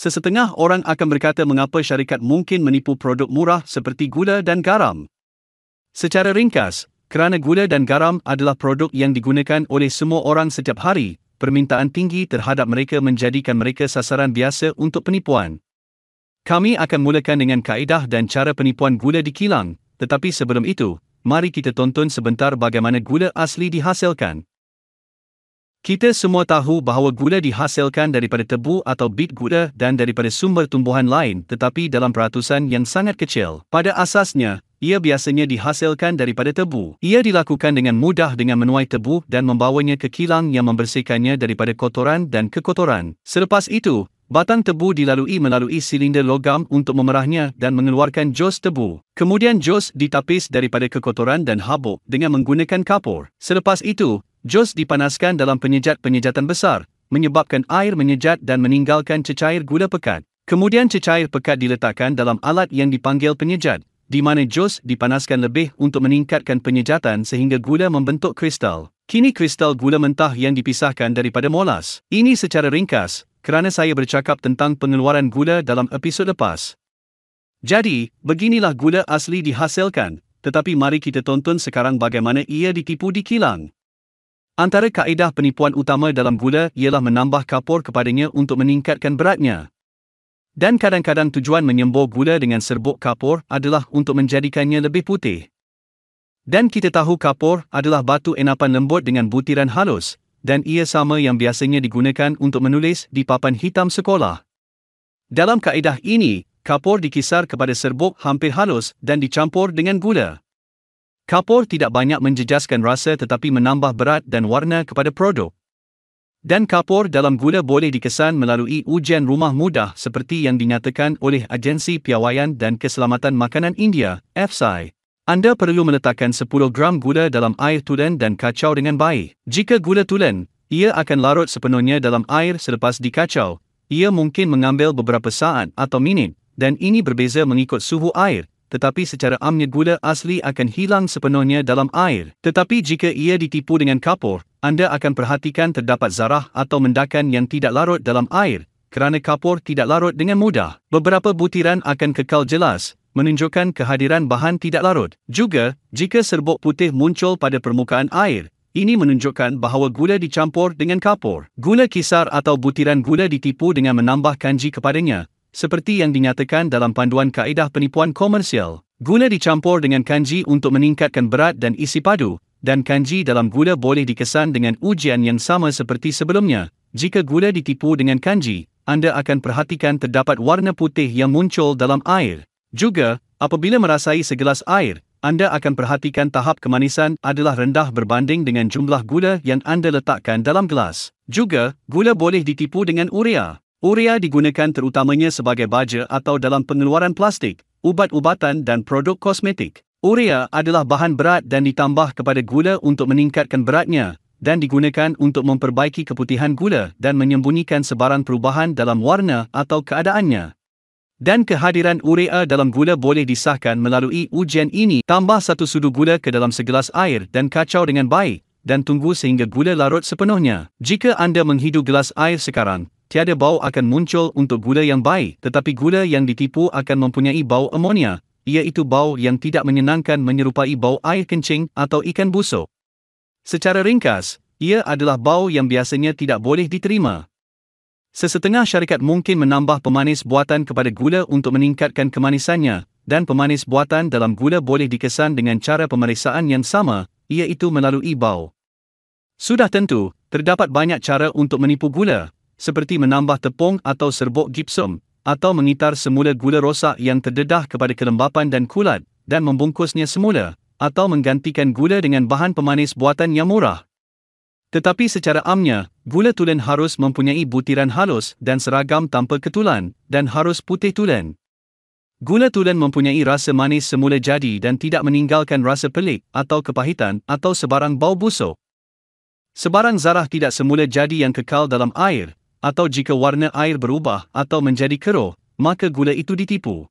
Sesetengah orang akan berkata mengapa syarikat mungkin menipu produk murah seperti gula dan garam. Secara ringkas, kerana gula dan garam adalah produk yang digunakan oleh semua orang setiap hari, permintaan tinggi terhadap mereka menjadikan mereka sasaran biasa untuk penipuan. Kami akan mulakan dengan kaedah dan cara penipuan gula di kilang, tetapi sebelum itu, mari kita tonton sebentar bagaimana gula asli dihasilkan. Kita semua tahu bahawa gula dihasilkan daripada tebu atau bit gula dan daripada sumber tumbuhan lain, tetapi dalam peratusan yang sangat kecil. Pada asasnya, ia biasanya dihasilkan daripada tebu. Ia dilakukan dengan mudah dengan menuai tebu dan membawanya ke kilang yang membersihkannya daripada kotoran dan kekotoran. Selepas itu, batang tebu melalui silinder logam untuk memerahnya dan mengeluarkan jos tebu. Kemudian jos ditapis daripada kekotoran dan habuk dengan menggunakan kapur. Selepas itu, jos dipanaskan dalam penyejatan besar, menyebabkan air menyejat dan meninggalkan cecair gula pekat. Kemudian cecair pekat diletakkan dalam alat yang dipanggil penyejat, di mana jos dipanaskan lebih untuk meningkatkan penyejatan sehingga gula membentuk kristal. Kini kristal gula mentah yang dipisahkan daripada molas. Ini secara ringkas, kerana saya bercakap tentang pengeluaran gula dalam episod lepas. Jadi, beginilah gula asli dihasilkan, tetapi mari kita tonton sekarang bagaimana ia ditipu di kilang. Antara kaedah penipuan utama dalam gula ialah menambah kapur kepadanya untuk meningkatkan beratnya. Dan kadang-kadang tujuan menyembur gula dengan serbuk kapur adalah untuk menjadikannya lebih putih. Dan kita tahu kapur adalah batu enapan lembut dengan butiran halus, dan ia sama yang biasanya digunakan untuk menulis di papan hitam sekolah. Dalam kaedah ini, kapur dikisar kepada serbuk hampir halus dan dicampur dengan gula. Kapur tidak banyak menjejaskan rasa tetapi menambah berat dan warna kepada produk. Dan kapur dalam gula boleh dikesan melalui ujian rumah mudah seperti yang dinyatakan oleh Agensi Piawaian dan Keselamatan Makanan India, (FSI). Anda perlu meletakkan 10 gram gula dalam air tulen dan kacau dengan baik. Jika gula tulen, ia akan larut sepenuhnya dalam air selepas dikacau. Ia mungkin mengambil beberapa saat atau minit, dan ini berbeza mengikut suhu air. Tetapi secara amnya gula asli akan hilang sepenuhnya dalam air. Tetapi jika ia ditipu dengan kapur, anda akan perhatikan terdapat zarah atau mendakan yang tidak larut dalam air, kerana kapur tidak larut dengan mudah. Beberapa butiran akan kekal jelas, menunjukkan kehadiran bahan tidak larut. Juga, jika serbuk putih muncul pada permukaan air, ini menunjukkan bahawa gula dicampur dengan kapur. Gula kisar atau butiran gula ditipu dengan menambah kanji kepadanya, seperti yang dinyatakan dalam panduan kaedah penipuan komersial. Gula dicampur dengan kanji untuk meningkatkan berat dan isi padu, dan kanji dalam gula boleh dikesan dengan ujian yang sama seperti sebelumnya. Jika gula ditipu dengan kanji, anda akan perhatikan terdapat warna putih yang muncul dalam air. Juga, apabila merasai segelas air, anda akan perhatikan tahap kemanisan adalah rendah berbanding dengan jumlah gula yang anda letakkan dalam gelas. Juga, gula boleh ditipu dengan urea. Urea digunakan terutamanya sebagai baja atau dalam pengeluaran plastik, ubat-ubatan dan produk kosmetik. Urea adalah bahan berat dan ditambah kepada gula untuk meningkatkan beratnya, dan digunakan untuk memperbaiki keputihan gula dan menyembunyikan sebarang perubahan dalam warna atau keadaannya. Dan kehadiran urea dalam gula boleh disahkan melalui ujian ini. Tambah 1 sudu gula ke dalam segelas air dan kacau dengan baik, dan tunggu sehingga gula larut sepenuhnya. Jika anda menghidu gelas air sekarang, tiada bau akan muncul untuk gula yang baik, tetapi gula yang ditipu akan mempunyai bau amonia, iaitu bau yang tidak menyenangkan menyerupai bau air kencing atau ikan busuk. Secara ringkas, ia adalah bau yang biasanya tidak boleh diterima. Sesetengah syarikat mungkin menambah pemanis buatan kepada gula untuk meningkatkan kemanisannya, dan pemanis buatan dalam gula boleh dikesan dengan cara pemeriksaan yang sama, iaitu melalui bau. Sudah tentu, terdapat banyak cara untuk menipu gula, seperti menambah tepung atau serbuk gipsum, atau mengitar semula gula rosak yang terdedah kepada kelembapan dan kulat, dan membungkusnya semula, atau menggantikan gula dengan bahan pemanis buatan yang murah. Tetapi secara amnya, gula tulen harus mempunyai butiran halus dan seragam tanpa ketulan, dan harus putih tulen. Gula tulen mempunyai rasa manis semula jadi dan tidak meninggalkan rasa pelik, atau kepahitan, atau sebarang bau busuk. Sebarang zarah tidak semula jadi yang kekal dalam air, atau jika warna air berubah atau menjadi keruh, maka gula itu ditipu.